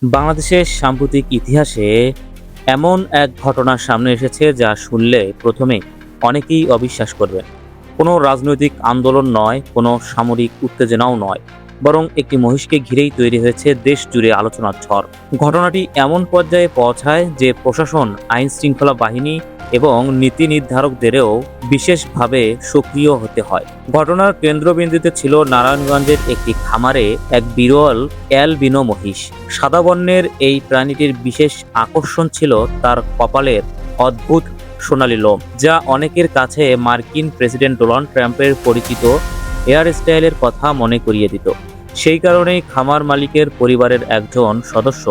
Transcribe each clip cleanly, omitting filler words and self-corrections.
বাংলাদেশের সাম্প্রতিক ইতিহাসে এমন এক ঘটনা সামনে এসেছে যা শুনলে প্রথমে অনেকেই অবিশ্বাস করবে। কোনো রাজনৈতিক আন্দোলন নয়, কোনো সামরিক উত্তেজনাও নয়, বরং একটি মহিষকে ঘিরেই তৈরি হয়েছে দেশ জুড়ে আলোচনার ঝড়। ঘটনাটি এমন পর্যায়ে পৌঁছায় যে প্রশাসন, আইন শৃঙ্খলা বাহিনী এবং নীতি নির্ধারকদেরও বিশেষভাবে সক্রিয় হতে হয়। ঘটনার কেন্দ্রবিন্দুতে ছিল নারায়ণগঞ্জের একটি খামারে এক বিরল অ্যালবিনো মহিষ। সাদা বর্ণের এই প্রাণীটির বিশেষ আকর্ষণ ছিল তার কপালের অদ্ভুত সোনালী লোম, যা অনেকের কাছে মার্কিন প্রেসিডেন্ট ডোনাল্ড ট্রাম্পের পরিচিত হেয়ার স্টাইলের কথা মনে করিয়ে দিত। সেই কারণেই খামার মালিকের পরিবারের একজন সদস্য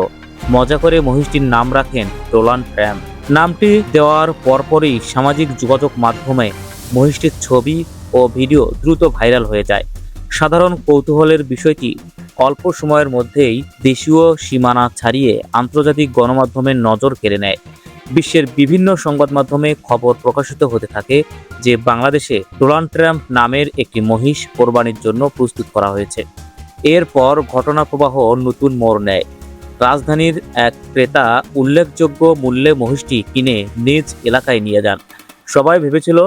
মজা করে মহিষটির নাম রাখেন ডোনাল্ড ট্রাম্প। নামটি দেওয়ার পরপরই সামাজিক যোগাযোগ মাধ্যমে মহিষটির ছবি ও ভিডিও দ্রুত ভাইরাল হয়ে যায়। সাধারণ কৌতূহলের বিষয়টি অল্প সময়ের মধ্যেই দেশীয় সীমানা ছাড়িয়ে আন্তর্জাতিক গণমাধ্যমের নজর কেড়ে নেয়। বিশ্বের বিভিন্ন সংবাদ মাধ্যমে খবর প্রকাশিত হতে থাকে যে বাংলাদেশে ডোনাল্ড ট্রাম্প নামের একটি মহিষ কোরবানির জন্য প্রস্তুত করা হয়েছে। এরপর ঘটনা প্রবাহ নতুন মোড় নেয়। রাজধানীর এক ক্রেতা উল্লেখযোগ্য মূল্যে মহিষটি কিনে নিজ এলাকায় নিয়ে যান। সবাই ভেবেছিল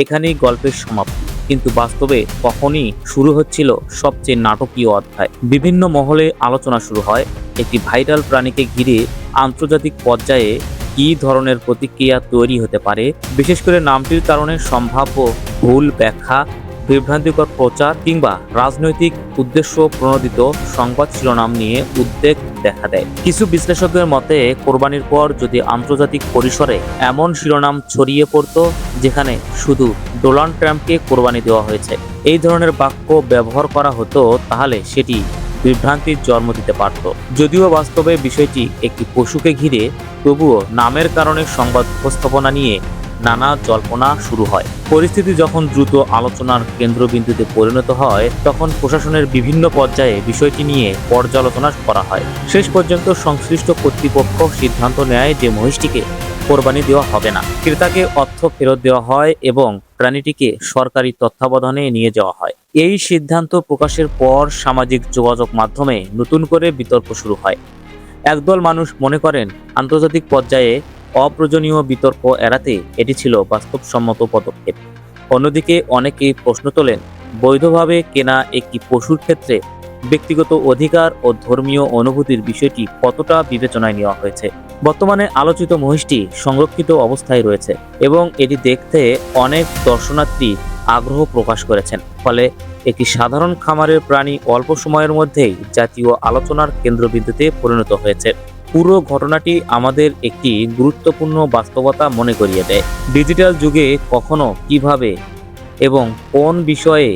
এখানেই গল্পের সমাপ্তি, কিন্তু বাস্তবে তখনই শুরু হচ্ছিল সবচেয়ে নাটকীয় অধ্যায়। বিভিন্ন মহলে আলোচনা শুরু হয় একটি ভাইরাল প্রাণীকে ঘিরে আন্তর্জাতিক পর্যায়ে কী ধরনের প্রতিক্রিয়া তৈরি হতে পারে, বিশেষ করে নামটির কারণে সম্ভাব্য ভুল ব্যাখ্যা, বিভ্রান্তিকর প্রচার কিংবা রাজনৈতিক উদ্দেশ্য প্রণোদিত সংবাদ শিরোনাম নিয়ে উদ্বেগ দেখা দেয়। কিছু বিশ্লেষকদের মতে কোরবানির পর যদি আন্তর্জাতিক পরিসরে এমন শিরোনাম ছড়িয়ে পড়তো যেখানে শুধু ডোনাল্ড ট্রাম্পকে কোরবানি দেওয়া হয়েছে, এই ধরনের বাক্য ব্যবহার করা হতো, তাহলে সেটি বিভ্রান্তির জন্ম দিতে পারত। যদিও বাস্তবে বিষয়টি একটি পশুকে ঘিরে, তবুও নামের কারণে সংবাদ উপস্থাপনা নিয়ে নানা জল্পনা শুরু হয়। পরিস্থিতি যখন দ্রুত আলোচনার কেন্দ্রবিন্দুতে পরিণত হয়, তখন প্রশাসনের বিভিন্ন পর্যায়ে বিষয়টি নিয়ে পর্যালোচনা করা হয়। শেষ পর্যন্ত সংশ্লিষ্ট কর্তৃপক্ষ সিদ্ধান্ত নেয় যে মহিষটিকে কোরবানি দেওয়া হবে না। ক্রেতাকে অর্থ ফেরত দেওয়া হয় এবং প্রাণীটিকে সরকারি তত্ত্বাবধানে নিয়ে যাওয়া হয়। এই সিদ্ধান্ত প্রকাশের পর সামাজিক যোগাযোগ মাধ্যমে নতুন করে বিতর্ক শুরু হয়। একদল মানুষ মনে করেন আন্তর্জাতিক পর্যায়ে অপ্রয়োজনীয় বিতর্ক এড়াতে এটি ছিল বাস্তবসম্মত পদক্ষেপ। অন্যদিকে অনেকেই প্রশ্ন তোলেন, বৈধভাবে কেনা একটি পশুর ক্ষেত্রে ব্যক্তিগত অধিকার ও ধর্মীয় অনুভূতির বিষয়টি কতটা বিবেচনায় নেওয়া হয়েছে। বর্তমানে আলোচিত মহিষটি সংরক্ষিত অবস্থায় রয়েছে এবং এটি দেখতে অনেক দর্শনার্থী আগ্রহ প্রকাশ করেছেন। ফলে একটি সাধারণ খামারের প্রাণী অল্প সময়ের মধ্যেই জাতীয় আলোচনার কেন্দ্রবিন্দুতে পরিণত হয়েছে। পুরো ঘটনাটি আমাদের একটি গুরুত্বপূর্ণ বাস্তবতা মনে করিয়ে দেয়। ডিজিটাল যুগে কখনো, কিভাবে এবং কোন বিষয়ে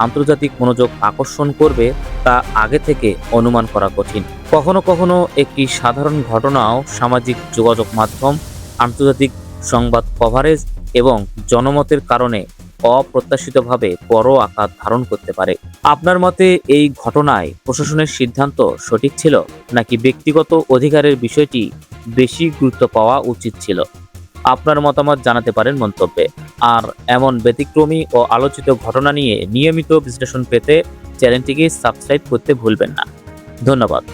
আন্তর্জাতিক মনোযোগ আকর্ষণ করবে তা আগে থেকে অনুমান করা কঠিন। কখনো কখনো একটি সাধারণ ঘটনাও সামাজিক যোগাযোগ মাধ্যম, আন্তর্জাতিক সংবাদ কভারেজ এবং জনমতের কারণে অপ্রত্যাশিতভাবে বড় আকার ধারণ করতে পারে। আপনার মতে এই ঘটনায় প্রশাসনের সিদ্ধান্ত সঠিক ছিল, নাকি ব্যক্তিগত অধিকারের বিষয়টি বেশি গুরুত্ব পাওয়া উচিত ছিল? আপনার মতামত জানাতে পারেন মন্তব্যে। আর এমন ব্যতিক্রমী ও আলোচিত ঘটনা নিয়ে নিয়মিত বিশ্লেষণ পেতে চ্যানেলটিকে সাবস্ক্রাইব করতে ভুলবেন না। ধন্যবাদ।